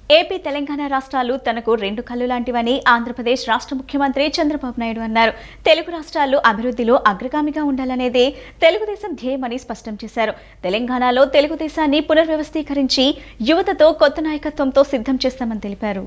AP Telangana రాష్ట్రాలు తనకు రెండు కళ్ళు లాంటివని ఆంధ్రప్రదేశ్ రాష్ట్ర ముఖ్యమంత్రి చంద్రబాబు నాయుడు అన్నారు. తెలుగు రాష్ట్రాలు అభివృద్ధిలో అగ్రగామిగా ఉండాలనేదే తెలుగుదేశం ధ్యేయమని స్పష్టం చేశారు. తెలంగాణలో తెలుగుదేశాన్ని పునర్వ్యవస్థీకరించి యువతతో కొత్త నాయకత్వంతో సిద్ధం చేస్తామని తెలిపారు.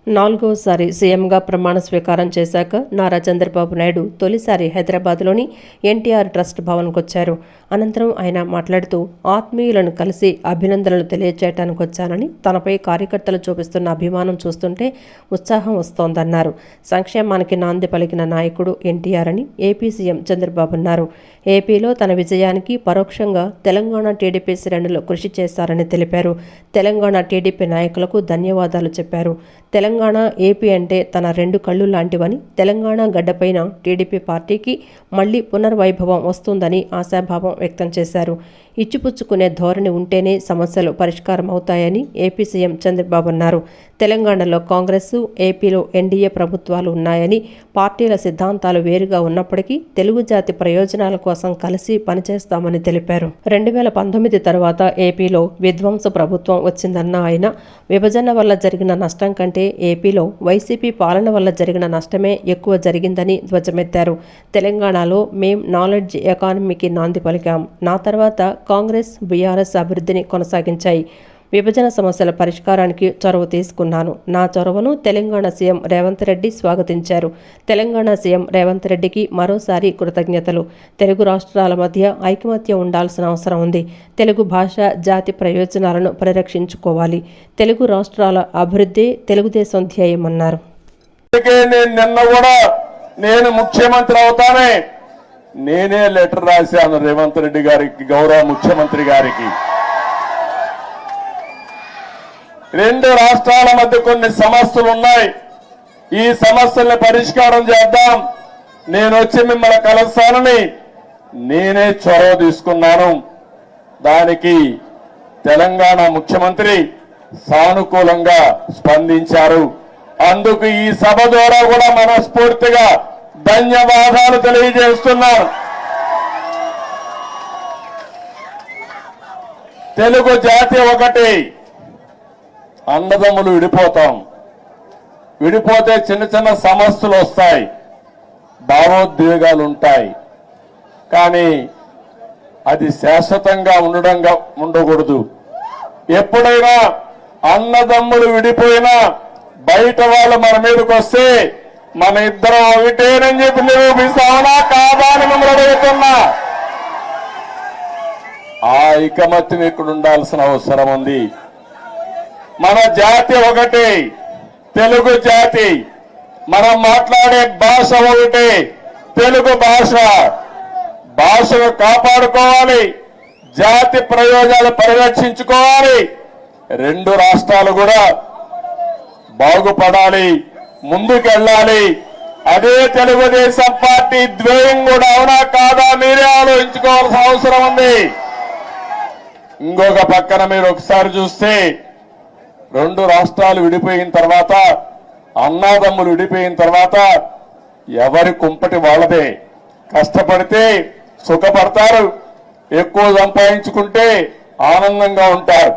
నాలుగోసారి సీఎంగా ప్రమాణ స్వీకారం చేశాక నారా చంద్రబాబు నాయుడు తొలిసారి హైదరాబాద్లోని ఎన్టీఆర్ ట్రస్ట్ భవన్కు వచ్చారు. అనంతరం ఆయన మాట్లాడుతూ ఆత్మీయులను కలిసి అభినందనలు తెలియజేయడానికి వచ్చానని, తనపై కార్యకర్తలు చూపిస్తున్న అభిమానం చూస్తుంటే ఉత్సాహం వస్తోందన్నారు. సంక్షేమానికి నాంది పలికిన నాయకుడు ఎన్టీఆర్ అని ఏపీ సీఎం చంద్రబాబు అన్నారు. ఏపీలో తన విజయానికి పరోక్షంగా తెలంగాణ టీడీపీ శ్రేణులు కృషి చేశారని తెలిపారు. తెలంగాణ టీడీపీ నాయకులకు ధన్యవాదాలు చెప్పారు. తెలంగాణ ఏపీ అంటే తన రెండు కళ్ళు లాంటివని, తెలంగాణ గడ్డపైన టీడీపీ పార్టీకి మళ్లీ పునర్వైభవం వస్తుందని ఆశాభావం వ్యక్తం చేశారు. ఇచ్చిపుచ్చుకునే ధోరణి ఉంటేనే సమస్యలు పరిష్కారం అవుతాయని ఏపీ సీఎం చంద్రబాబు అన్నారు. తెలంగాణలో కాంగ్రెస్, ఏపీలో ఎన్డీఏ ప్రభుత్వాలు ఉన్నాయని, పార్టీల సిద్ధాంతాలు వేరుగా ఉన్నప్పటికీ తెలుగు జాతి ప్రయోజనాల కోసం కలిసి పనిచేస్తామని తెలిపారు. 2019 తర్వాత ఏపీలో విధ్వంస ప్రభుత్వం వచ్చిందన్న ఆయన, విభజన వల్ల జరిగిన నష్టం కంటే ఏపీలో వైసీపీ పాలన వల్ల జరిగిన నష్టమే ఎక్కువ జరిగిందని ధ్వజమెత్తారు. తెలంగాణలో మేం నాలెడ్జ్ ఎకానమీకి నాంది పలికాం. నా తర్వాత కాంగ్రెస్, బీఆర్ఎస్ అభివృద్ధిని కొనసాగించాయి. విభజన సమస్యల పరిష్కారానికి చొరవ తీసుకున్నాను. నా చొరవను తెలంగాణ సీఎం రేవంత్ రెడ్డి స్వాగతించారు. తెలంగాణ సీఎం రేవంత్ రెడ్డికి మరోసారి కృతజ్ఞతలు. తెలుగు రాష్ట్రాల మధ్య ఐకమత్యం ఉండాల్సిన అవసరం ఉంది. తెలుగు భాష, జాతి ప్రయోజనాలను పరిరక్షించుకోవాలి. తెలుగు రాష్ట్రాల అభివృద్ధి తెలుగుదేశం ధ్యేయమన్నారు. నిన్న కూడా నేను ముఖ్యమంత్రి అవుతానే నేనే లెటర్ రాశాను రేవంత్ రెడ్డి గారికి, గౌరవ ముఖ్యమంత్రి గారికి. రెండు రాష్ట్రాల మధ్య కొన్ని సమస్యలు ఉన్నాయి, ఈ సమస్యల్ని పరిష్కారం చేద్దాం, నేను వచ్చి మిమ్మల్ని కలుస్తానని నేనే చొరవ తీసుకున్నాను. దానికి తెలంగాణ ముఖ్యమంత్రి సానుకూలంగా స్పందించారు. అందుకు ఈ సభ ద్వారా కూడా మనస్ఫూర్తిగా ధన్యవాదాలు తెలియజేస్తున్నాను. తెలుగు జాతి ఒకటి, అన్నదమ్ములు విడిపోతాం, విడిపోతే చిన్న చిన్న సమస్యలు వస్తాయి, భావోద్వేగాలు ఉంటాయి. కానీ అది శాశ్వతంగా ఉండకూడదు. ఎప్పుడైనా అన్నదమ్ములు విడిపోయినా బయట వాళ్ళు మన మీదకి వస్తే మన ఇద్దరం ఒకటేనని చెప్పి నిరూపిస్తామనా కాదా అని మిమ్మల్ని అడుగుతున్నా. ఆ ఐకమత్యం ఇక్కడ ఉండాల్సిన అవసరం ఉంది. మన జాతి ఒకటి, తెలుగు జాతి. మనం మాట్లాడే భాష ఒకటి, తెలుగు భాష. భాషను కాపాడుకోవాలి, జాతి ప్రయోజనాలు పరిరక్షించుకోవాలి. రెండు రాష్ట్రాలు కూడా బాగుపడాలి, ముందుకెళ్ళాలి. అదే తెలుగుదేశం పార్టీ ధ్యేయం కూడా అవునా కాదా మీరే ఆలోచించుకోవాల్సిన అవసరం ఉంది. ఇంకొక పక్కన మీరు ఒకసారి చూస్తే రెండు రాష్ట్రాలు విడిపోయిన తర్వాత, అన్నాదమ్ములు విడిపోయిన తర్వాత ఎవరి కుంపటి వాళ్ళదే. కష్టపడితే సుఖపడతారు, ఎక్కువ సంపాదించుకుంటే ఆనందంగా ఉంటారు.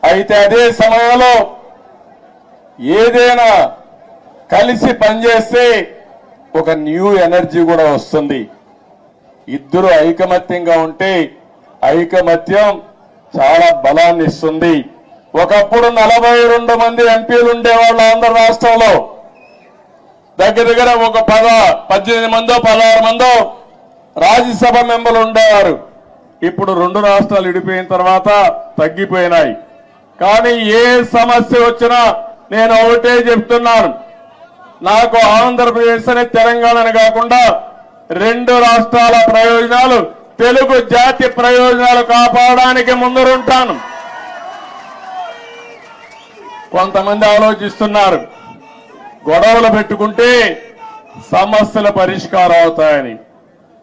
అయితే అదే సమయంలో ఏదైనా కలిసి పనిచేస్తే ఒక న్యూ ఎనర్జీ కూడా వస్తుంది. ఇద్దరు ఐకమత్యంగా ఉంటే ఐకమత్యం చాలా బలాన్ని ఇస్తుంది. ఒకప్పుడు 42 మంది ఎంపీలు ఉండేవాళ్ళు ఆంధ్ర రాష్ట్రంలో. దగ్గర ఒక 18 మందో 16 మందో రాజ్యసభ మెంబర్లు ఉండేవారు. ఇప్పుడు రెండు రాష్ట్రాలు విడిపోయిన తర్వాత తగ్గిపోయినాయి. కానీ ఏ సమస్య వచ్చినా నేను ఒకటే చెప్తున్నాను, నాకు ఆంధ్రప్రదేశ్ అనే తెలంగాణ కాకుండా రెండు రాష్ట్రాల ప్రయోజనాలు, తెలుగు జాతి ప్రయోజనాలు కాపాడడానికి ముందరుంటాను. కొంతమంది ఆలోచిస్తున్నారు గొడవలు పెట్టుకుంటే సమస్యల పరిష్కారం అవుతాయని.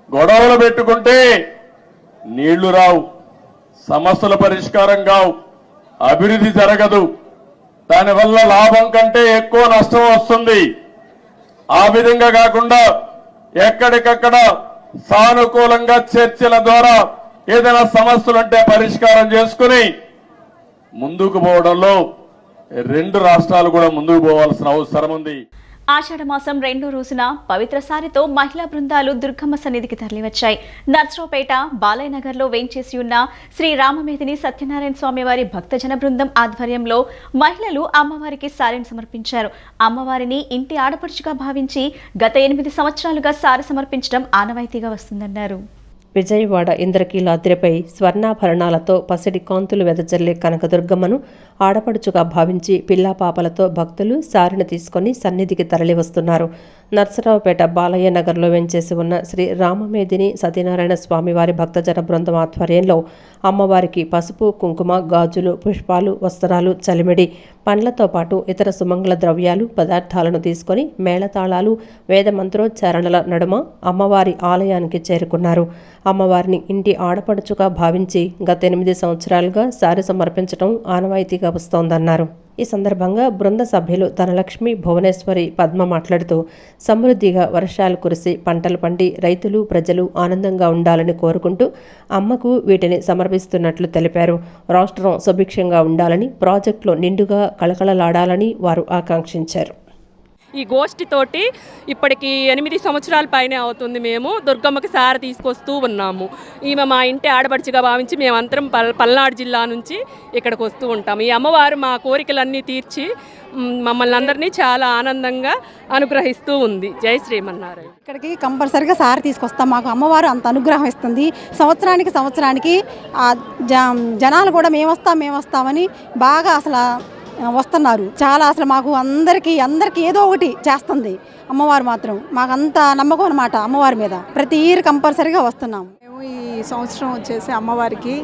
గొడవలు పెట్టుకుంటే నీళ్లు రావు, సమస్యల పరిష్కారం కావు, అభివృద్ధి జరగదు. దానివల్ల లాభం కంటే ఎక్కువ నష్టం వస్తుంది. ఆ విధంగా కాకుండా ఎక్కడికక్కడ సానుకూలంగా చర్చల ద్వారా ఏదైనా సమస్యలుంటే పరిష్కారం చేసుకుని ముందుకు పోవడంలో రెండు రాష్ట్రాలు కూడా ముందుకు పోవాల్సిన అవసరం ఉంది. ఆషాఢమాసం రెండో రోజున పవిత్ర సారితో మహిళా బృందాలు దుర్గమ్మ సన్నిధికి తరలివచ్చాయి. నర్సరావుపేట బాలయ్యనగర్లో వేంచేసి ఉన్న శ్రీ రామమేదిని సత్యనారాయణ స్వామి వారి భక్తజన బృందం ఆధ్వర్యంలో మహిళలు అమ్మవారికి సారెను సమర్పించారు. అమ్మవారిని ఇంటి ఆడపడుచుగా భావించి గత 8 సంవత్సరాలుగా సారె సమర్పించడం ఆనవాయితీగా వస్తుందన్నారు. విజయవాడ ఇంద్రకీలాద్రిపై స్వర్ణాభరణాలతో పసిడి కాంతులు వెదజల్లే కనకదుర్గమ్మను ఆడపడుచుగా భావించి పిల్లాపాపలతో భక్తులు సారిని తీసుకొని సన్నిధికి తరలివస్తున్నారు. నర్సరావుపేట బాలయ్య నగర్లో వెంచేసి ఉన్న శ్రీ రామమేదిని సత్యనారాయణ స్వామివారి భక్తజన బృందం ఆధ్వర్యంలో అమ్మవారికి పసుపు, కుంకుమ, గాజులు, పుష్పాలు, వస్త్రాలు, చలిమిడి, పండ్లతో పాటు ఇతర సుమంగళ ద్రవ్యాలు, పదార్థాలను తీసుకొని మేళతాళాలు, వేద మంత్రోచ్చారణల నడుమ అమ్మవారి ఆలయానికి చేరుకున్నారు. అమ్మవారిని ఇంటి ఆడపడుచుగా భావించి గత 8 సంవత్సరాలుగా సారి సమర్పించడం ఆనవాయితీగా వస్తోందన్నారు. ఈ సందర్భంగా బృంద సభ్యులు ధనలక్ష్మి, భువనేశ్వరి, పద్మ మాట్లాడుతూ సమృద్ధిగా వర్షాలు కురిసి పంటలు పండి రైతులు, ప్రజలు ఆనందంగా ఉండాలని కోరుకుంటూ అమ్మకు వీటిని సమర్పిస్తున్నట్లు తెలిపారు. రాష్ట్రం సుభిక్షంగా ఉండాలని, ప్రాజెక్టులో నిండుగా కళకళలాడాలని వారు ఆకాంక్షించారు. ఈ గోష్ఠితోటి ఇప్పటికి 8 సంవత్సరాల పైనే అవుతుంది. మేము దుర్గమ్మకి సార తీసుకొస్తూ ఉన్నాము. ఈమె మా ఇంటి ఆడపడుచుగా భావించి మేమంతరం పల్నాడు జిల్లా నుంచి ఇక్కడికి వస్తూ ఉంటాము. ఈ అమ్మవారు మా కోరికలన్నీ తీర్చి మమ్మల్ని అందరినీ చాలా ఆనందంగా అనుగ్రహిస్తూ ఉంది. జై శ్రీమన్నారాయణ. ఇక్కడికి కంపల్సరిగా సారి తీసుకొస్తాం. మాకు అమ్మవారు అంత అనుగ్రహం ఇస్తుంది. సంవత్సరానికి జనాలు కూడా మేము వస్తామని బాగా అసలు వస్తున్నారు. చాలా అసలు మాకు అందరికీ ఏదో ఒకటి చేస్తుంది అమ్మవారు. మాత్రం మాకు అంత నమ్మకం అన్నమాట అమ్మవారి మీద. ప్రతి ఇయర్ కంపల్సరీగా వస్తున్నాము. మేము ఈ సంవత్సరం వచ్చేసి అమ్మవారికి,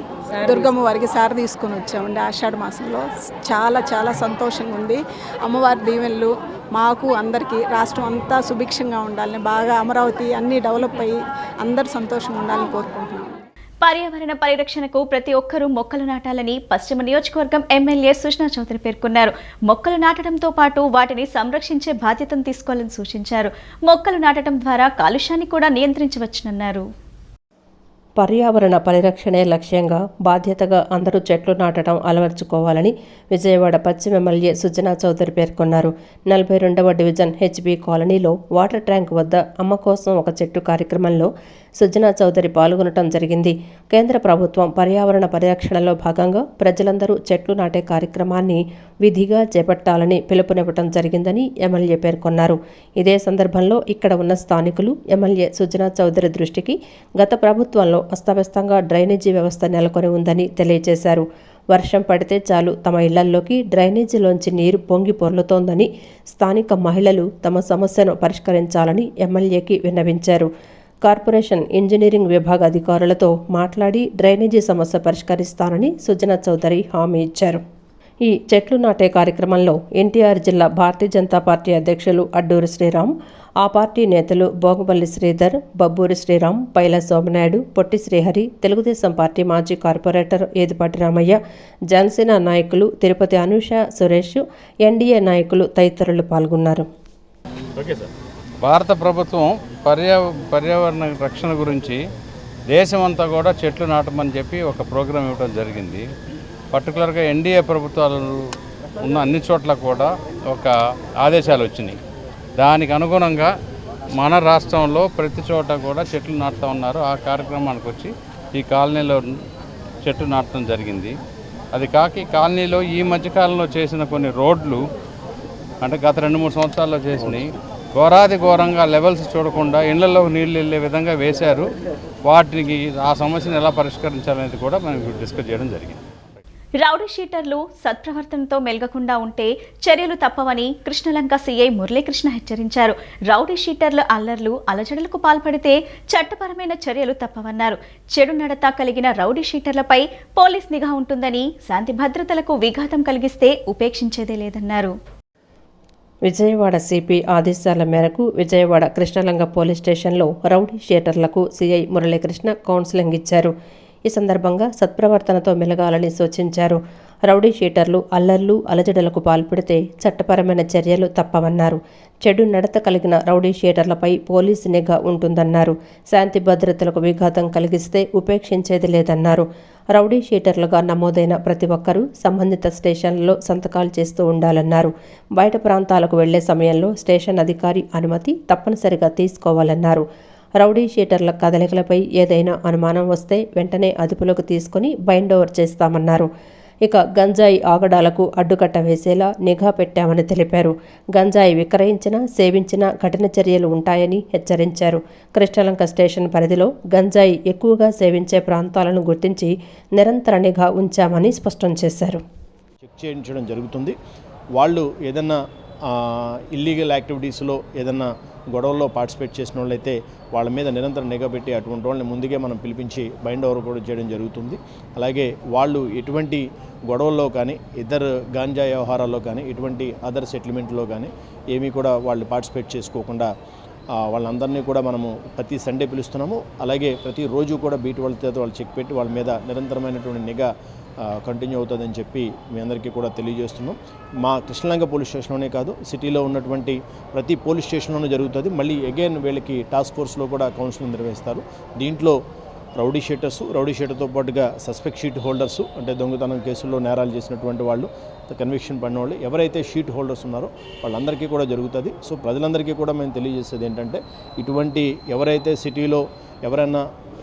దుర్గమ్మ వారికి సార తీసుకొని వచ్చామండి. ఆషాఢ మాసంలో చాలా సంతోషంగా ఉంది. అమ్మవారి దీవెనలు మాకు అందరికీ, రాష్ట్రం అంతా సుభిక్షంగా ఉండాలని, బాగా అమరావతి అన్నీ డెవలప్ అయ్యి అందరు సంతోషంగా ఉండాలని కోరుకుంటున్నాం. పర్యావరణ పరిరక్షణకు ప్రతి ఒక్కరూ మొక్కలు నాటాలని పశ్చిమ నియోజకవర్గం ఎమ్మెల్యే సుష్నా చౌదరి పేర్కొన్నారు. మొక్కలు నాటడంతో పాటు వాటిని సంరక్షించే బాధ్యతను తీసుకోవాలని సూచించారు. మొక్కలు నాటడం ద్వారా కాలుష్యాన్ని కూడా నియంత్రించవచ్చునన్నారు. పర్యావరణ పరిరక్షణే లక్ష్యంగా బాధ్యతగా అందరూ చెట్లు నాటడం అలవర్చుకోవాలని విజయవాడ పశ్చిమ ఎమ్మెల్యే సుజనా చౌదరి పేర్కొన్నారు. 42వ డివిజన్ హెచ్బి కాలనీలో వాటర్ ట్యాంక్ వద్ద అమ్మ కోసం ఒక చెట్టు కార్యక్రమంలో సుజనా చౌదరి పాల్గొనడం జరిగింది. కేంద్ర ప్రభుత్వం పర్యావరణ పరిరక్షణలో భాగంగా ప్రజలందరూ చెట్లు నాటే కార్యక్రమాన్ని విధిగా చేపట్టాలని పిలుపునివ్వడం జరిగిందని ఎమ్మెల్యే పేర్కొన్నారు. ఇదే సందర్భంలో ఇక్కడ ఉన్న స్థానికులు ఎమ్మెల్యే సుజనా చౌదరి దృష్టికి గత ప్రభుత్వంలో అస్తవ్యస్తంగా డ్రైనేజీ వ్యవస్థ నెలకొని ఉందని తెలియజేశారు. వర్షం పడితే చాలు తమ ఇళ్లల్లోకి డ్రైనేజీలోంచి నీరు పొంగి పొర్లుతోందని స్థానిక మహిళలు తమ సమస్యను పరిష్కరించాలని ఎమ్మెల్యేకి విన్నవించారు. కార్పొరేషన్ ఇంజనీరింగ్ విభాగ అధికారులతో మాట్లాడి డ్రైనేజీ సమస్య పరిష్కరిస్తానని సుజనా చౌదరి హామీ ఇచ్చారు. ఈ చెట్లు నాటే కార్యక్రమంలో ఎన్టీఆర్ జిల్లా భారతీయ జనతా పార్టీ అధ్యక్షులు అడ్డూరి శ్రీరామ్, ఆ పార్టీ నేతలు బోగపల్లి శ్రీధర్, బబ్బూరి శ్రీరామ్, పైల సోమనాయుడు, పొట్టి శ్రీహరి, తెలుగుదేశం పార్టీ మాజీ కార్పొరేటర్ ఏదిపాటి రామయ్య, జనసేన నాయకులు తిరుపతి అనూష, సురేష్, ఎన్డీఏ నాయకులు తదితరులు పాల్గొన్నారు. భారత ప్రభుత్వం పర్యావరణ రక్షణ గురించి దేశమంతా కూడా చెట్లు నాటమని చెప్పి ఒక ప్రోగ్రాం ఇవ్వడం జరిగింది. పర్టికులర్గా ఎన్డీఏ ప్రభుత్వాలు ఉన్న అన్ని చోట్ల కూడా ఒక ఆదేశాలు వచ్చినాయి. దానికి అనుగుణంగా మన రాష్ట్రంలో ప్రతి చోట కూడా చెట్లు నాటుతూ ఉన్నారు. ఆ కార్యక్రమానికి వచ్చి ఈ కాలనీలో చెట్లు నాటడం జరిగింది. అది కాక ఈ కాలనీలో ఈ మధ్యకాలంలో చేసిన కొన్ని రోడ్లు, అంటే గత 2-3 సంవత్సరాల్లో చేసినాయి, ఘోరంగా లెవెల్స్ చూడకుండా ఇళ్లలో నీళ్ళు వెళ్ళే విధంగా వేశారు. వాటికి ఆ సమస్యను ఎలా పరిష్కరించాలనేది కూడా మనం డిస్కస్ చేయడం జరిగింది. రౌడీ షీటర్లు సత్ప్రవర్తనతో మెలగకుండా ఉంటే చర్యలు తప్పవని కృష్ణలంక సీఐ మురళీకృష్ణ హెచ్చరించారు. రౌడీ షీటర్ల అల్లర్లు, అలజడులకు పాల్పడితే చట్టపరమైన చర్యలు తప్పవన్నారు. చెడు నడత కలిగిన రౌడీ షీటర్లపై పోలీస్ నిఘా ఉంటుందని, శాంతి భద్రతలకు విఘాతం కలిగిస్తే ఉపేక్షించేదే లేదన్నారు. విజయవాడ సిపి ఆదేశాల మేరకు విజయవాడ కృష్ణలంక పోలీస్ స్టేషన్లో రౌడీ షీటర్లకు సీఐ మురళీకృష్ణ కౌన్సిలింగ్ ఇచ్చారు. ఈ సందర్భంగా సత్ప్రవర్తనతో మెలగాలని సూచించారు. రౌడీ షీటర్లు అల్లర్లు అలజడులకు పాల్పడితే చట్టపరమైన చర్యలు తప్పవన్నారు. చెడు నడత కలిగిన రౌడీ షీటర్లపై పోలీసు నిఘా ఉంటుందన్నారు. శాంతి భద్రతలకు విఘాతం కలిగిస్తే ఉపేక్షించేది లేదన్నారు. రౌడీ షీటర్లుగా నమోదైన ప్రతి ఒక్కరూ సంబంధిత స్టేషన్లలో సంతకాలు చేస్తూ ఉండాలన్నారు. బయట ప్రాంతాలకు వెళ్లే సమయంలో స్టేషన్ అధికారి అనుమతి తప్పనిసరిగా తీసుకోవాలన్నారు. రౌడీ షీటర్ల కదలికలపై ఏదైనా అనుమానం వస్తే వెంటనే అదుపులోకి తీసుకుని బైండ్ ఓవర్ చేస్తామన్నారు. ఇక గంజాయి ఆగడాలకు అడ్డుకట్ట వేసేలా నిఘా పెట్టామని తెలిపారు. గంజాయి విక్రయించినా సేవించినా కఠిన చర్యలు ఉంటాయని హెచ్చరించారు. కృష్ణలంక స్టేషన్ పరిధిలో గంజాయి ఎక్కువగా సేవించే ప్రాంతాలను గుర్తించి నిరంతర నిఘా ఉంచామని స్పష్టం చేశారు. చెక్ చేయించడం జరుగుతుంది. వాళ్ళు ఏదన్నా ఇల్లీగల్ యాక్టివిటీస్లో ఏదన్నా గొడవల్లో పార్టిసిపేట్ చేసిన వాళ్ళైతే వాళ్ళ మీద నిరంతరం నిఘా పెట్టి అటువంటి వాళ్ళని ముందుగా మనం పిలిపించి బైండ్ ఓవర్ కూడా చేయడం జరుగుతుంది. అలాగే వాళ్ళు ఎటువంటి గొడవల్లో కానీ ఇద్దరు గాంజా వ్యవహారాల్లో కానీ ఎటువంటి అదర్ సెటిల్మెంట్లో కానీ ఏమీ కూడా వాళ్ళు పార్టిసిపేట్ చేసుకోకుండా వాళ్ళందరినీ కూడా మనము ప్రతి సండే పిలుస్తున్నాము. అలాగే ప్రతిరోజు కూడా బీట్ వాళ్ళతో వాళ్ళు చెక్ పెట్టి వాళ్ళ మీద నిరంతరమైనటువంటి నిఘా కంటిన్యూ అవుతుందని చెప్పి మీ అందరికీ కూడా తెలియజేస్తున్నాం. మా కృష్ణలంక పోలీస్ స్టేషన్లోనే కాదు, సిటీలో ఉన్నటువంటి ప్రతి పోలీస్ స్టేషన్లోనూ జరుగుతుంది. మళ్ళీ అగైన్ వీళ్ళకి టాస్క్ ఫోర్స్లో కూడా కౌన్సిలింగ్ నిర్వహిస్తారు. దీంట్లో రౌడీ షీటర్తో పాటుగా సస్పెక్ట్ షీట్ హోల్డర్సు, అంటే దొంగతనం కేసుల్లో నేరాలు చేసినటువంటి వాళ్ళు, కన్విక్షన్ పడిన వాళ్ళు, ఎవరైతే షీట్ హోల్డర్స్ ఉన్నారో వాళ్ళందరికీ కూడా జరుగుతుంది. సో ప్రజలందరికీ కూడా మేము తెలియజేసేది ఏంటంటే, ఇటువంటి ఎవరైతే సిటీలో ఎవరైనా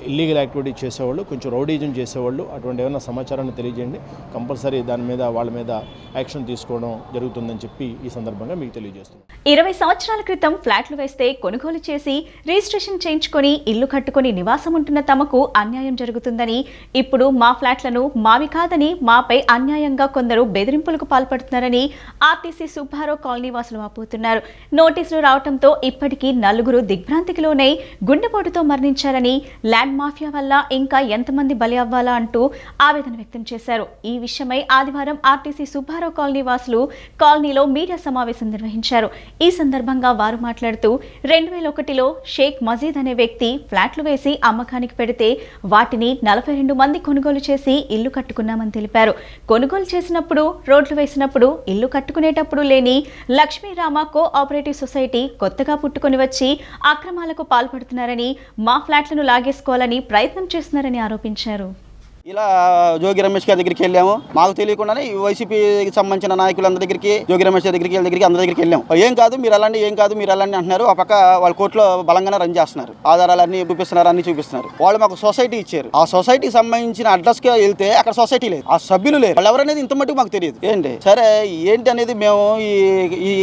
ఇల్లీగల్ యాక్టివిటీ చేసేవాళ్ళు, కొంచెం రౌడీజం చేసేవాళ్ళు, అటువంటి ఏమైనా సమాచారాన్ని తెలియజేయండి. కంపల్సరీ దాని మీద వాళ్ళ మీద యాక్షన్ తీసుకోవడం జరుగుతుందని చెప్పి ఈ సందర్భంగా మీకు తెలియజేస్తున్నాం. 20 సంవత్సరాల క్రితం ఫ్లాట్లు వేస్తే కొనుగోలు చేసి రిజిస్ట్రేషన్ చేయించుకొని ఇల్లు కట్టుకొని నివాసం ఉంటున్న తమకు అన్యాయం జరుగుతుందని, ఇప్పుడు మా ఫ్లాట్లను మావి కాదని మాపై అన్యాయంగా కొందరు బెదిరింపులకు పాల్పడుతున్నారని ఆర్టీసీ సుబ్బారావు కాలనీ వాసులు వాపోతున్నారు. నోటీసులు రావడంతో ఇప్పటికీ 4 దిగ్భ్రాంతికి లోనై గుండెపోటుతో మరణించారని, ల్యాండ్ మాఫియా వల్ల ఇంకా ఎంతమంది బలి అవ్వాలా అంటూ ఆవేదన వ్యక్తం చేశారు. ఈ విషయమై ఆదివారం ఆర్టీసీ సుబ్బారావు కాలనీ వాసులు కాలనీలో మీడియా సమావేశం నిర్వహించారు. ఈ సందర్భంగా వారు మాట్లాడుతూ 2001లో షేక్ మజీద్ అనే వ్యక్తి ఫ్లాట్లు వేసి అమ్మకానికి పెడితే వాటిని 42 మంది కొనుగోలు చేసి ఇల్లు కట్టుకున్నామని తెలిపారు. కొనుగోలు చేసినప్పుడు, రోడ్లు వేసినప్పుడు, ఇల్లు కట్టుకునేటప్పుడు లేని లక్ష్మీరామ కోఆపరేటివ్ సొసైటీ కొత్తగా పుట్టుకొని వచ్చి అక్రమాలకు పాల్పడుతున్నారని, మా ఫ్లాట్లను లాగేసుకోవాలని ప్రయత్నం చేస్తున్నారని ఆరోపించారు. ఇలా జోగి రమేష్ గారి దగ్గరికి వెళ్ళాము. మాకు తెలియకుండానే ఈ వైసీపీకి సంబంధించిన నాయకులందరి దగ్గరికి, జోగి రమేష్ దగ్గరికి, వీళ్ళ దగ్గరికి, అందరి దగ్గరికి వెళ్ళాము. ఏం కాదు మీరు అలాంటి అంటున్నారు. ఆ పక్క వాళ్ళ కోర్టులో బలంగానే రన్ చేస్తున్నారు. ఆధారాలు అన్ని చూపిస్తున్నారు. వాళ్ళు మాకు సొసైటీ ఇచ్చారు. ఆ సొసైటీకి సంబంధించిన అడ్రస్ కి వెళ్తే అక్కడ సొసైటీ లేదు, ఆ సభ్యులు లేరు. వాళ్ళు ఎవరనేది ఇంత మట్టుకు మాకు తెలియదు. సరే ఏంటి అనేది మేము ఈ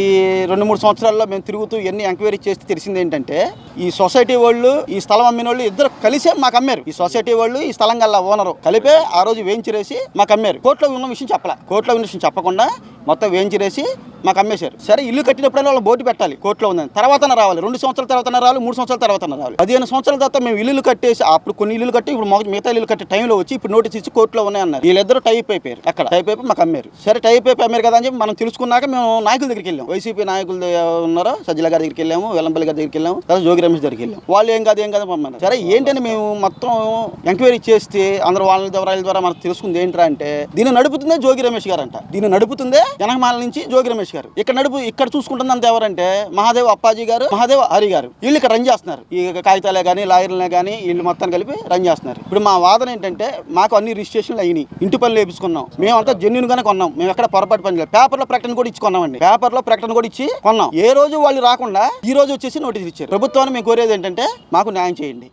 2-3 సంవత్సరాల్లో మేము తిరుగుతూ ఎన్ని ఎంక్వైరీ చేస్తే తెలిసింది ఏంటంటే, ఈ సొసైటీ వాళ్ళు, ఈ స్థలం అమ్మిన వాళ్ళు ఇద్దరు కలిసే మాకు అమ్మారు. ఈ సొసైటీ వాళ్ళు, ఈ స్థలం గల్ల ఓనరు కలిపే ఆ రోజు వేయించిరేసి మాకు అమ్మారు. కోర్టులో ఉన్న విషయం చెప్పలే. కోర్టులో ఉన్న విషయం చెప్పకుండా మొత్తం వేయించిరేసి మాకు అమ్మేశారు. సరే ఇల్లు కట్టినప్పుడైనా వాళ్ళు బోర్డు పెట్టాలి కోర్టులో ఉందని, తర్వాత రావాలి. 2 సంవత్సరాల తర్వాత రావాలి, 3 సంవత్సరాల తర్వాత రావాలి. 15 సంవత్సరాల తర్వాత మేము ఇల్లు కట్టేసి, అప్పుడు కొన్ని ఇల్లు కట్టి ఇప్పుడు మిగతా ఇల్లు కట్టే టైంలో వచ్చి ఇప్పుడు నోటీస్ ఇచ్చి కోర్టులో ఉన్నాయన్నారు. వీళ్ళిద్దరూ టైప్ అయిపోయారు. అక్కడ టైప్ అయిపోయి మాకు అమ్మారు. సరే టైప్ అయిపోయి అమ్మారు కదా అని చెప్పి మనం తెలుసుకున్నాక మేము నాయకుల దగ్గరికి వెళ్ళాం. వైసీపీ నాయకులు ఉన్నారో సజ్జల గారి దగ్గరికి వెళ్ళాము, వెల్లంపల్లి గారి దగ్గరికి వెళ్ళాము, తర్వాత జోగి రమేష్ దగ్గరికి వెళ్ళాం. వాళ్ళు ఏం కాదు పంపన్నారు. సరే ఏంటని మేము మొత్తం ఎంక్వైరీ చేస్తే అందరూ వాళ్ళ ద్వారా మనకు తెలుసుకుంది ఏంట్రా అంటే, దీన్ని నడుపుతుందే జోగి రమేష్ గారు అంట. దీన్ని నడుపుతుందే జనగమాల నుంచి జోగి రమేష్ గారు. ఇక్కడ చూసుకుంటుంది అంత ఎవరంటే మహాదేవ్ అప్పాజీ గారు, మహాదేవ్ హరి గారు. వీళ్ళు ఇక్కడ రన్ చేస్తున్నారు. ఈ కాగితాలే కానీ లాయర్లనే కానీ వీళ్ళు మొత్తం కలిపి రన్ చేస్తున్నారు. ఇప్పుడు మా వాదన ఏంటంటే, మాకు అన్ని రిజిస్ట్రేషన్లు అయినాయి, ఇంటి పనులు వేపించుకున్నాం, మేమంతా జెన్యూన్ గానే కొన్నాం, మేము ఎక్కడ పొరపాటు పని లేదు. పేపర్లో ప్రకటన కూడా ఇచ్చి కొన్నామండి. పేపర్లో ప్రకటన కూడా ఇచ్చి కొన్నాం. ఏ రోజు వాళ్ళు రాకుండా ఈ రోజు వచ్చేసి నోటీస్ ఇచ్చారు. ప్రభుత్వాన్ని మేము కోరేది ఏంటంటే, మాకు న్యాయం చేయండి.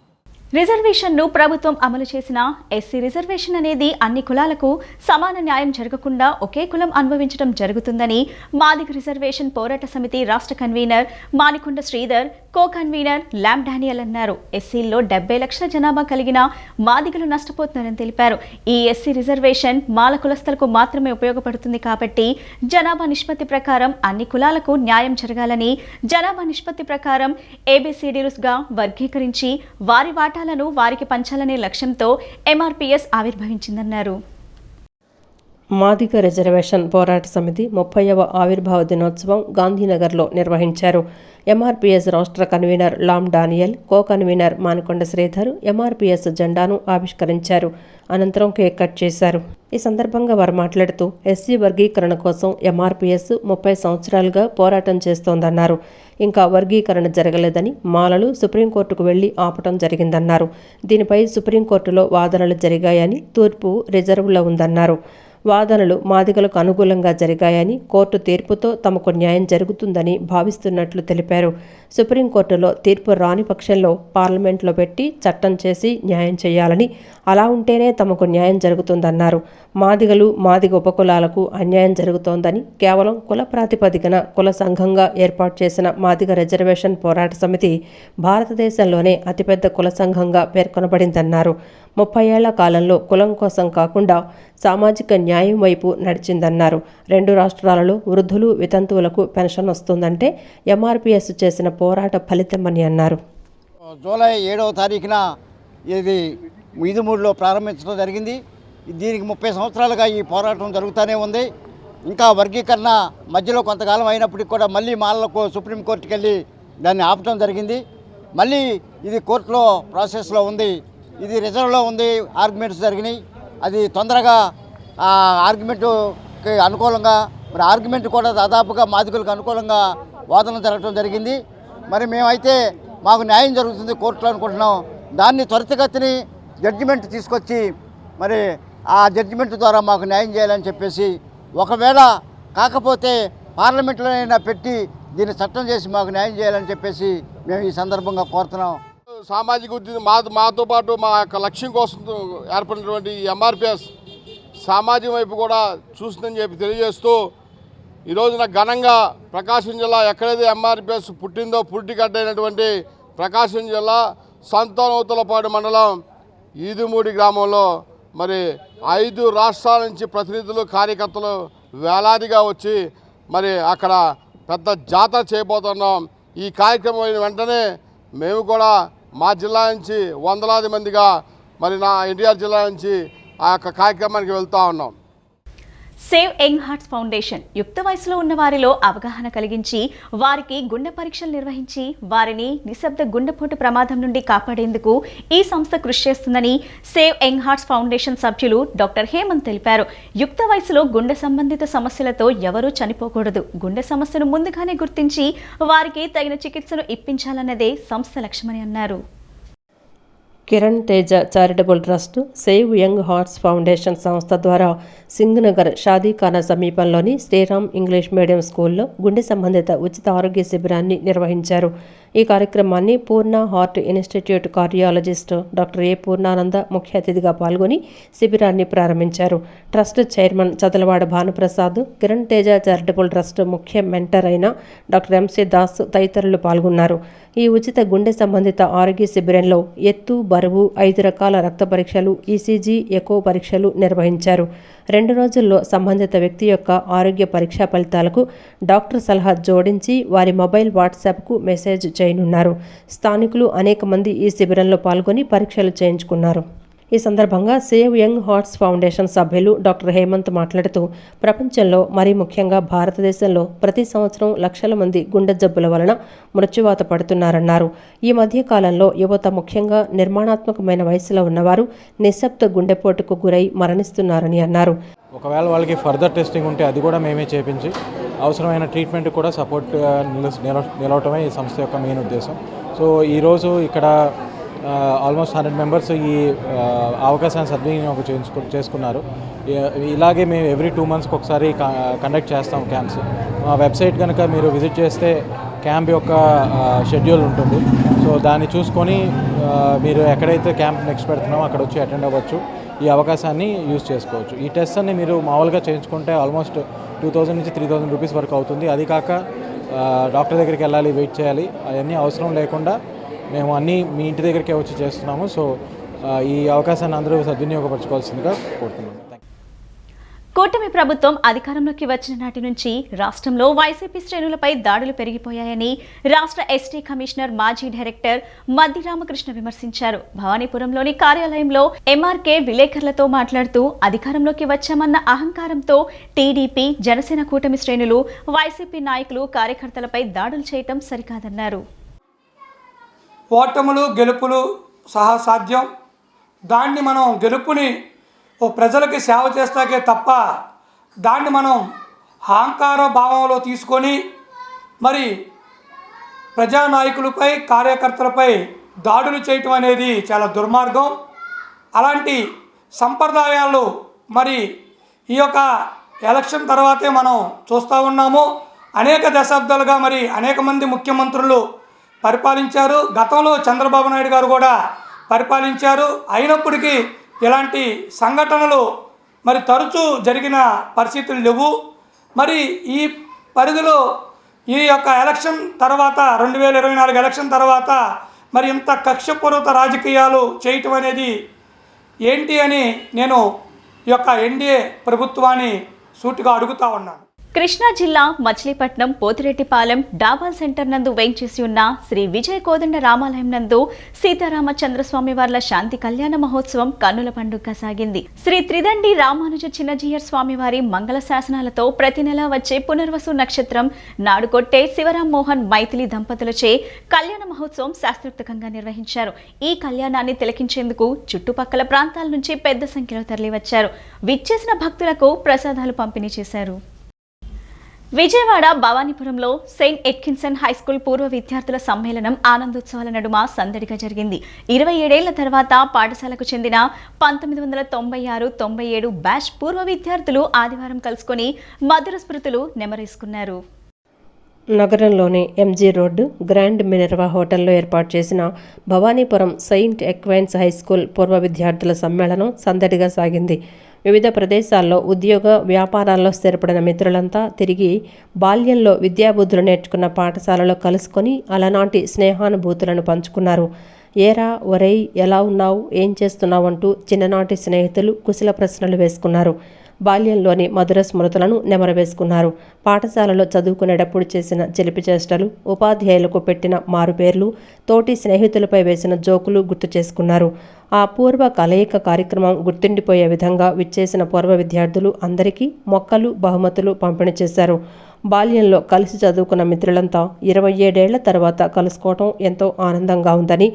రిజర్వేషన్ను ప్రభుత్వం అమలు చేసిన ఎస్సీ రిజర్వేషన్ అనేది అన్ని కులాలకు సమాన న్యాయం జరగకుండా ఒకే కులం అనుభవించడం జరుగుతుందని మాదిగ రిజర్వేషన్ పోరాట సమితి రాష్ట్ర convener Manikonda Sridhar, co convener ల్యామ్ Daniel అన్నారు. ఎస్సీల్లో 70 లక్షల జనాభా కలిగిన మాదిగలు నష్టపోతున్నారని తెలిపారు. ఈ ఎస్సీ రిజర్వేషన్ మాల కులస్తులకు మాత్రమే ఉపయోగపడుతుంది కాబట్టి జనాభా నిష్పత్తి ప్రకారం అన్ని కులాలకు న్యాయం జరగాలని, జనాభా నిష్పత్తి ప్రకారం ఏబిసిడీలుగా వర్గీకరించి వారి వాటాలను వారికి పంచాలనే లక్ష్యంతో ఎంఆర్పీఎస్ ఆవిర్భవించిందన్నారు. మాదిగ రిజర్వేషన్ పోరాట సమితి 30వ ఆవిర్భావ దినోత్సవం గాంధీనగర్లో నిర్వహించారు. ఎంఆర్పీఎస్ రాష్ట్ర convener Lam Daniel, co convener Manakonda Sridhar MRPS జెండాను ఆవిష్కరించారు. అనంతరం కేక్ కట్ చేశారు. ఈ సందర్భంగా వారు మాట్లాడుతూ ఎస్సీ వర్గీకరణ కోసం ఎంఆర్పీఎస్ 30 సంవత్సరాలుగా పోరాటం చేస్తోందన్నారు. ఇంకా వర్గీకరణ జరగలేదని మాలలు సుప్రీంకోర్టుకు వెళ్లి ఆపటం జరిగిందన్నారు. దీనిపై సుప్రీంకోర్టులో వాదనలు జరిగాయని, తీర్పు రిజర్వులో ఉందన్నారు. వాదనలు మాదిగలకు అనుకూలంగా జరిగాయని, కోర్టు తీర్పుతో తమకు న్యాయం జరుగుతుందని భావిస్తున్నట్లు తెలిపారు. సుప్రీంకోర్టులో తీర్పు రాని పక్షంలో పార్లమెంట్లో పెట్టి చట్టం చేసి న్యాయం చేయాలని, అలా ఉంటేనే తమకు న్యాయం జరుగుతుందన్నారు. మాదిగలు, మాదిగ ఉపకులాలకు అన్యాయం జరుగుతోందని, కేవలం కుల ప్రాతిపదికన కుల సంఘంగా ఏర్పాటు చేసిన మాదిగ రిజర్వేషన్ పోరాట సమితి భారతదేశంలోనే అతిపెద్ద కుల సంఘంగా పేర్కొనబడిందన్నారు. 30 ఏళ్ల కాలంలో కులం కోసం కాకుండా సామాజిక న్యాయం వైపు నడిచిందన్నారు. 2 రాష్ట్రాలలో వృద్ధులు, వితంతువులకు పెన్షన్ వస్తుందంటే ఎంఆర్పీఎస్ చేసిన పోరాట ఫలితమని అన్నారు. జూలై 7వ తారీఖున ఇది ఈదుమూడిలో ప్రారంభించడం జరిగింది. దీనికి 30 సంవత్సరాలుగా ఈ పోరాటం జరుగుతూనే ఉంది. ఇంకా వర్గీకరణ మధ్యలో కొంతకాలం అయినప్పటికీ కూడా మళ్ళీ మాలకు సుప్రీంకోర్టుకి వెళ్ళి దాన్ని ఆపటం జరిగింది. మళ్ళీ ఇది కోర్టులో ప్రాసెస్లో ఉంది. ఇది రిజర్వ్లో ఉంది. ఆర్గ్యుమెంట్స్ జరిగినాయి. అది తొందరగా ఆ ఆర్గ్యుమెంట్కి అనుకూలంగా, మరి ఆర్గ్యుమెంట్ కూడా దాదాపుగా మాదిగలకు అనుకూలంగా వాదన జరగడం జరిగింది. మరి మేమైతే మాకు న్యాయం జరుగుతుంది కోర్టులో అనుకుంటున్నాం. దాన్ని త్వరితగతిని జడ్జిమెంట్ తీసుకొచ్చి మరి ఆ జడ్జిమెంట్ ద్వారా మాకు న్యాయం చేయాలని చెప్పేసి, ఒకవేళ కాకపోతే పార్లమెంట్లోనైనా పెట్టి దీన్ని చట్టం చేసి మాకు న్యాయం చేయాలని చెప్పేసి మేము ఈ సందర్భంగా కోరుతున్నాం. సామాజిక ఉద్యమం మాతో పాటు మా యొక్క లక్ష్యం కోసం ఏర్పడినటువంటి ఎంఆర్పిఎస్ సామాజిక వైపు కూడా చూస్తుందని చెప్పి తెలియజేస్తూ, ఈ రోజున ఘనంగా ప్రకాశం జిల్లా ఎక్కడైతే ఎంఆర్పిఎస్ పుట్టిందో పుట్టిగడ్డైనటువంటి ప్రకాశం జిల్లా సంతానోతులపాడు మండలం ఈదుమూడి గ్రామంలో మరి 5 రాష్ట్రాల నుంచి ప్రతినిధులు, కార్యకర్తలు వేలాదిగా వచ్చి మరి అక్కడ పెద్ద జాతర చేయబోతున్నాం. ఈ కార్యక్రమం అయిన వెంటనే మేము కూడా మా జిల్లా నుంచి వందలాది మందిగా మరి నా ఎన్టీఆర్ జిల్లా నుంచి ఆ యొక్క కార్యక్రమానికి వెళ్తూ ఉన్నాం. సేవ్ యంగ్ హార్ట్స్ ఫౌండేషన్ యుక్త వయసులో ఉన్న వారిలో అవగాహన కలిగించి వారికి గుండె పరీక్షలు నిర్వహించి వారిని నిశ్శబ్ద గుండెపోటు ప్రమాదం నుండి కాపాడేందుకు ఈ సంస్థ కృషి చేస్తుందని సేవ్ యంగ్ హార్ట్స్ ఫౌండేషన్ సభ్యులు డాక్టర్ హేమంత్ తెలిపారు. యుక్త వయసులో గుండె సంబంధిత సమస్యలతో ఎవరూ చనిపోకూడదు. గుండె సమస్యను ముందుగానే గుర్తించి వారికి తగిన చికిత్సను ఇప్పించాలన్నదే సంస్థ లక్ష్యమని అన్నారు. Kiran Teja charitable trust, save young hearts foundation సంస్థ ద్వారా సింగ్నగర్ షాదీఖానా సమీపంలోని శ్రీరామ్ ఇంగ్లీష్ మీడియం స్కూల్లో గుండె సంబంధిత ఉచిత ఆరోగ్య శిబిరాన్ని నిర్వహించారు. ఈ కార్యక్రమాన్ని Purna heart institute cardiologist doctor A Purnananda ముఖ్య అతిథిగా పాల్గొని శిబిరాన్ని ప్రారంభించారు. Trust chairman Chadalavada Bhanuprasad, Kiran Teja charitable trust ముఖ్య మెంటర్ అయిన డాక్టర్ ఎంసీ దాస్ తదితరులు పాల్గొన్నారు. ఈ ఉచిత గుండె సంబంధిత ఆరోగ్య శిబిరంలో ఎత్తు, బరువు, 5 రకాల రక్త పరీక్షలు, ఈసీజీ, ఎకో పరీక్షలు నిర్వహించారు. 2 రోజుల్లో సంబంధిత వ్యక్తి యొక్క ఆరోగ్య పరీక్షా ఫలితాలకు డాక్టర్ సలహా జోడించి వారి మొబైల్ వాట్సాప్కు మెసేజ్ చేయనున్నారు. స్థానికులు అనేక మంది ఈ శిబిరంలో పాల్గొని పరీక్షలు చేయించుకున్నారు. ఈ సందర్భంగా సేవ్ యంగ్ హార్ట్స్ ఫౌండేషన్ సభ్యులు డాక్టర్ హేమంత్ మాట్లాడుతూ, ప్రపంచంలో మరీ ముఖ్యంగా భారతదేశంలో ప్రతి సంవత్సరం లక్షల మంది గుండె జబ్బుల వలన మృత్యువాత పడుతున్నారన్నారు. ఈ మధ్య కాలంలో యువత, ముఖ్యంగా నిర్మాణాత్మకమైన వయసులో ఉన్నవారు నిశ్శబ్ద గుండెపోటుకు గురై మరణిస్తున్నారని అన్నారు. ఒకవేళ వాళ్ళకి ఫర్దర్ టెస్టింగ్ ఉంటే అది కూడా మేమే చేపించి అవసరమైన ట్రీట్మెంట్ కూడా సపోర్ట్ నిలవటమే ఈ సంస్థ యొక్క మెయిన్ ఉద్దేశం. సో ఈరోజు ఇక్కడ ఆల్మోస్ట్ 100 మెంబర్స్ ఈ అవకాశాన్ని సద్వినియోగం చేసుకున్నారు. ఇలాగే మేము ఎవ్రీ 2 monthsకి ఒకసారి కండక్ట్ చేస్తాం క్యాంప్స్. మా వెబ్సైట్ కనుక మీరు విజిట్ చేస్తే క్యాంప్ యొక్క షెడ్యూల్ ఉంటుంది. సో దాన్ని చూసుకొని మీరు ఎక్కడైతే క్యాంప్ నెక్స్ట్ పెడుతున్నామో అక్కడ వచ్చి అటెండ్ అవ్వచ్చు. ఈ అవకాశాన్ని యూజ్ చేసుకోవచ్చు. ఈ టెస్ట్ అన్ని మీరు మామూలుగా చేయించుకుంటే ఆల్మోస్ట్ 2000 నుంచి 3000 రూపీస్ వరకు అవుతుంది. అది కాక డాక్టర్ దగ్గరికి వెళ్ళాలి, వెయిట్ చేయాలి, అవన్నీ అవసరం లేకుండా మేము అన్నీ మీ ఇంటి దగ్గరికే వచ్చి చేస్తున్నాము. సో ఈ అవకాశాన్ని అందరూ సద్వినియోగపరచుకోవాల్సిందిగా కోరుతున్నాము. కూటమి ప్రభుత్వం అధికారంలోకి వచ్చిన నాటి నుంచి రాష్ట్రంలో వైసీపీ శ్రేణులపై దాడులు పెరిగిపోయాయని రాష్ట్ర ఎస్టీ కమిషనర్ మాజీ డైరెక్టర్ మద్ది రామకృష్ణ విమర్శించారు. భవానీపురంలోని కార్యాలయంలో ఎంఆర్కే విలేకరులతో మాట్లాడుతూ అధికారంలోకి వచ్చామన్న అహంకారంతో టీడీపీ, జనసేన కూటమి శ్రేణులు వైసీపీ నాయకులు, కార్యకర్తలపై దాడులు చేయటం సరికాదన్నారు. ఓటములు గెలుపులు సహా సాధ్యం. దాన్ని మనం గెలుపుని ప్రజలకి సేవ చేస్తాకే తప్ప దాన్ని మనం అహంకార భావంలో తీసుకొని మరి ప్రజానాయకులపై, కార్యకర్తలపై దాడులు చేయటం అనేది చాలా దుర్మార్గం. అలాంటి సంప్రదాయాలు మరి ఈ యొక్క ఎలక్షన్ తర్వాతే మనం చూస్తూ ఉన్నాము. అనేక దశాబ్దాలుగా మరి అనేక మంది ముఖ్యమంత్రులు పరిపాలించారు. గతంలో చంద్రబాబు నాయుడు గారు కూడా పరిపాలించారు. అయినప్పటికీ ఇలాంటి సంఘటనలు మరి తరచూ జరిగిన పరిస్థితులు లేవు. మరి ఈ పరిధిలో ఈ యొక్క ఎలక్షన్ తర్వాత 2024 ఎలక్షన్ తర్వాత మరి ఇంత కక్షపూరిత రాజకీయాలు చేయటం అనేది ఏంటి అని నేను ఈ యొక్క ఎన్డీఏ ప్రభుత్వాన్ని సూటిగా అడుగుతా ఉన్నాను. కృష్ణా జిల్లా మచిలీపట్నం పోతిరెడ్డిపాలెం డాబాల్ సెంటర్ నందు వేంచేసి ఉన్న శ్రీ విజయ కోదండ రామాలయం నందు సీతారామచంద్రస్వామి వార్ల శాంతి కళ్యాణ మహోత్సవం కన్నుల పండుగ సాగింది. శ్రీ త్రిదండి రామానుజ చిన్నజీయర్ స్వామివారి మంగళ శాసనాలతో ప్రతి నెల వచ్చే పునర్వసు నక్షత్రం నాడు కొట్టే శివరాం మోహన్ మైథిలి దంపతులచే కళ్యాణ మహోత్సవం శాస్త్రోక్తంగా నిర్వహించారు. ఈ కళ్యాణాన్ని తిలకించేందుకు చుట్టుపక్కల ప్రాంతాల నుంచి పెద్ద సంఖ్యలో తరలివచ్చారు. విచ్చేసిన భక్తులకు ప్రసాదాలు పంపిణీ చేశారు. విజయవాడ భవానీపురంలో సెయింట్ ఎట్కిన్సన్ హైస్కూల్ పూర్వ విద్యార్థుల సమ్మేళనం ఆనందోత్సవాల నడుమ సందడిగా జరిగింది. 27 ఏళ్ల తర్వాత పాఠశాలకు చెందిన 1996-97 బ్యాచ్ పూర్వ విద్యార్థులు ఆదివారం కలుసుకొని మధుర స్మృతులు నెమరేసుకున్నారు. నగరంలోని ఎంజీ రోడ్డు గ్రాండ్ మినర్వా హోటల్లో ఏర్పాటు చేసిన భవానీపురం సెయింట్ ఎక్వైన్స్ హైస్కూల్ పూర్వ విద్యార్థుల సమ్మేళనం సందడిగా సాగింది. వివిధ ప్రదేశాల్లో ఉద్యోగ వ్యాపారాల్లో స్థిరపడిన మిత్రులంతా తిరిగి బాల్యంలో విద్యాబుద్ధులు నేర్చుకున్న పాఠశాలలో కలుసుకొని అలనాటి స్నేహానుభూతులను పంచుకున్నారు. ఏరా ఒరేయ్ ఎలా ఉన్నావు, ఏం చేస్తున్నావు అంటూ చిన్ననాటి స్నేహితులు కుశల ప్రశ్నలు వేసుకున్నారు. బాల్యంలోని మధుర స్మృతులను నెమరవేసుకున్నారు. పాఠశాలలో చదువుకునేటప్పుడు చేసిన చిలిపి చేష్టలు, ఉపాధ్యాయులకు పెట్టిన మారుపేర్లు, తోటి స్నేహితులపై వేసిన జోకులు గుర్తు చేసుకున్నారు. ఆ పూర్వ కలయిక కార్యక్రమం గుర్తుండిపోయే విధంగా విచ్చేసిన పూర్వ విద్యార్థులు అందరికీ మొక్కలు, బహుమతులు పంపిణీ చేశారు. బాల్యంలో కలిసి చదువుకున్న మిత్రులంతా 27 ఏళ్ల తర్వాత కలుసుకోవటం ఎంతో ఆనందంగా ఉందని,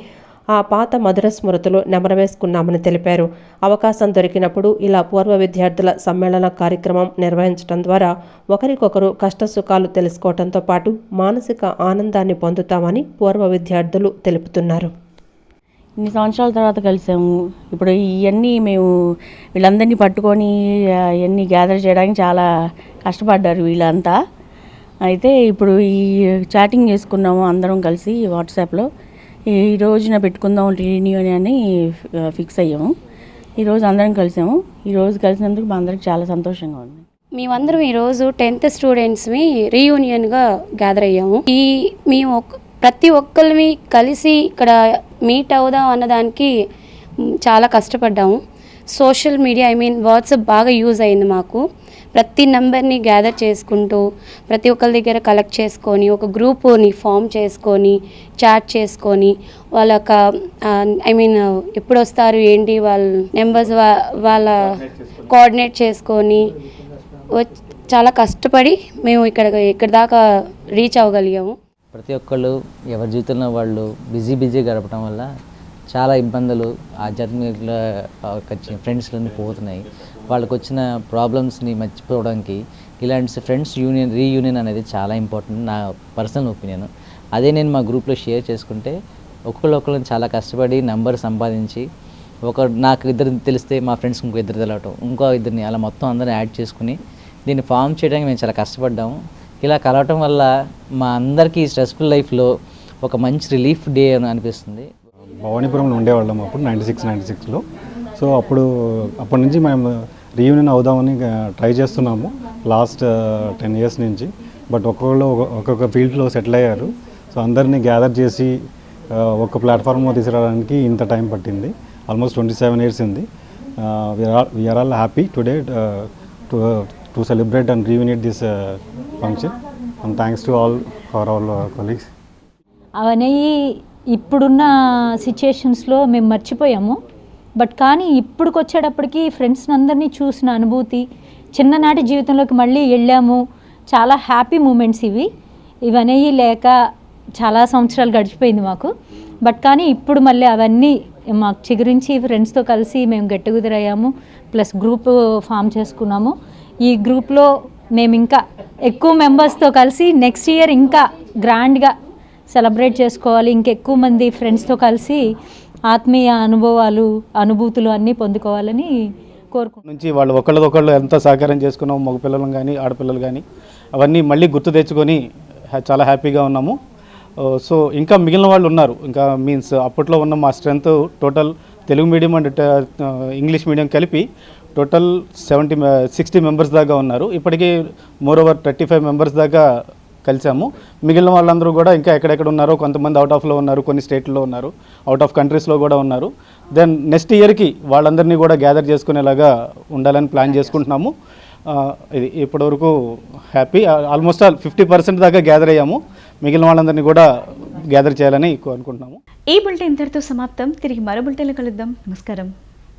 ఆ పాత మధుర స్మృతులు నెమరవేసుకున్నామని తెలిపారు. అవకాశం దొరికినప్పుడు ఇలా పూర్వ విద్యార్థుల సమ్మేళన కార్యక్రమం నిర్వహించడం ద్వారా ఒకరికొకరు కష్టసుఖాలు తెలుసుకోవడంతో పాటు మానసిక ఆనందాన్ని పొందుతామని పూర్వ విద్యార్థులు తెలుపుతున్నారు. ఇన్ని సంవత్సరాల తర్వాత కలిసాము. ఇప్పుడు ఇవన్నీ మేము వీళ్ళందరినీ పట్టుకొని ఇవన్నీ గ్యాదర్ చేయడానికి చాలా కష్టపడ్డారు వీళ్ళంతా. అయితే ఇప్పుడు ఈ చాటింగ్ చేసుకున్నాము అందరం కలిసి వాట్సాప్లో. ఈ రోజున పెట్టుకుందాం రీయూనియన్ అని ఫిక్స్ అయ్యాము. ఈరోజు అందరం కలిసాము. ఈరోజు కలిసినందుకు మా అందరికి చాలా సంతోషంగా ఉంది. మేమందరం ఈరోజు 10th స్టూడెంట్స్ని రీయూనియన్గా గ్యాదర్ అయ్యాము. మేము ప్రతి ఒక్కరిని కలిసి ఇక్కడ మీట్ అవుదాం అన్నదానికి చాలా కష్టపడ్డాము. సోషల్ మీడియా వాట్సాప్ బాగా యూజ్ అయింది మాకు. ప్రతి నెంబర్ని గ్యాదర్ చేసుకుంటూ ప్రతి ఒక్కరి దగ్గర కలెక్ట్ చేసుకొని ఒక గ్రూప్ని ఫామ్ చేసుకొని చాట్ చేసుకొని వాళ్ళ ఎప్పుడు వస్తారు ఏంటి వాళ్ళ నెంబర్స్ వాళ్ళ కోఆర్డినేట్ చేసుకొని చాలా కష్టపడి మేము ఇక్కడ దాకా రీచ్ అవ్వగలిగాము. ప్రతి ఒక్కళ్ళు ఎవరి జీవితంలో వాళ్ళు బిజీ గడపడం వల్ల చాలా ఇబ్బందులు ఆధ్యాత్మిక ఫ్రెండ్స్లన్నీ పోతున్నాయి. వాళ్ళకి వచ్చిన ప్రాబ్లమ్స్ని మర్చిపోవడానికి ఇలాంటి ఫ్రెండ్స్ రీయూనియన్ అనేది చాలా ఇంపార్టెంట్ నా పర్సనల్ ఒపీనియన్. అదే నేను మా గ్రూప్లో షేర్ చేసుకుంటే ఒకళ్ళని చాలా కష్టపడి నెంబర్ సంపాదించి నాకు ఇద్దరు తెలిస్తే మా ఫ్రెండ్స్కి ఇంకో ఇద్దరు తెలవటం, ఇంకో ఇద్దరిని అలా మొత్తం అందరిని యాడ్ చేసుకుని దీన్ని ఫామ్ చేయడానికి మేము చాలా కష్టపడ్డాము. ఇలా కలవటం వల్ల మా అందరికీ స్ట్రెస్ఫుల్ లైఫ్లో ఒక మంచి రిలీఫ్ డే అని అనిపిస్తుంది. భవానీపురంలో ఉండేవాళ్ళం అప్పుడు 96-96లో. సో అప్పటి నుంచి మేము రీయూనియన్ అవుదామని ట్రై చేస్తున్నాము లాస్ట్ 10 years నుంచి. బట్ ఒక్కొక్క ఫీల్డ్లో సెటిల్ అయ్యారు. సో అందరినీ గ్యాదర్ చేసి ఒక ప్లాట్ఫామ్లో తీసుకురావడానికి ఇంత టైం పట్టింది. ఆల్మోస్ట్ 27 years ఉంది. We're all happy today to celebrate and reunite this function. And thanks to all for all colleagues. అవన్నీ ఇప్పుడున్న సిచ్యుయేషన్స్లో మేము మర్చిపోయాము. బట్ కానీ ఇప్పుడుకి వచ్చేటప్పటికి ఫ్రెండ్స్ అందరినీ చూసిన అనుభూతి, చిన్ననాటి జీవితంలోకి మళ్ళీ వెళ్ళాము. చాలా హ్యాపీ మూమెంట్స్ ఇవన్నీ లేక చాలా సంవత్సరాలు గడిచిపోయింది మాకు. బట్ కానీ ఇప్పుడు మళ్ళీ అవన్నీ మాకు చిగురించి ఫ్రెండ్స్తో కలిసి మేము గెట్ టుగెదర్ అయ్యాము. ప్లస్ గ్రూప్ ఫామ్ చేసుకున్నాము. ఈ గ్రూప్లో మేము ఇంకా ఎక్కువ మెంబర్స్తో కలిసి నెక్స్ట్ ఇయర్ ఇంకా గ్రాండ్గా సెలబ్రేట్ చేసుకోవాలి. ఇంకెక్కువ మంది ఫ్రెండ్స్తో కలిసి ఆత్మీయ అనుభూతులు అన్నీ పొందుకోవాలని కోరుకుంటున్నాం. నుంచి వాళ్ళు ఒకళ్ళదొకళ్ళు ఎంత సహకారం చేసుకున్నాము, మగపిల్లలు కానీ ఆడపిల్లలు కానీ అవన్నీ మళ్ళీ గుర్తు తెచ్చుకొని చాలా హ్యాపీగా ఉన్నాము. సో ఇంకా మిగిలిన వాళ్ళు ఉన్నారు. ఇంకా మీన్స్ అప్పట్లో ఉన్న మా strength total Telugu medium and English medium కలిపి టోటల్ 60 మెంబర్స్ దాకా ఉన్నారు. ఇప్పటికీ మోరోవర్ 35 మెంబర్స్ దాకా కలిసాము. మిగిలిన వాళ్ళందరూ కూడా ఇంకా ఎక్కడెక్కడ ఉన్నారో, కొంతమంది అవుట్ ఆఫ్లో ఉన్నారు, కొన్ని స్టేట్లో ఉన్నారు, అవుట్ ఆఫ్ కంట్రీస్లో కూడా ఉన్నారు. దెన్ నెక్స్ట్ ఇయర్కి వాళ్ళందరినీ కూడా గ్యాదర్ చేసుకునేలాగా ఉండాలని ప్లాన్ చేసుకుంటున్నాము. ఇది ఇప్పటివరకు హ్యాపీ. ఆల్మోస్ట్ 50% దాకా గ్యాదర్ అయ్యాము. మిగిలిన వాళ్ళందరినీ కూడా గ్యాదర్ చేయాలని అనుకుంటున్నాము. ఈ బులెటిన్ ఇంతటితో సమాప్తం. తిరిగి మరో బులెటిన్లో కలుద్దాం. నమస్కారం.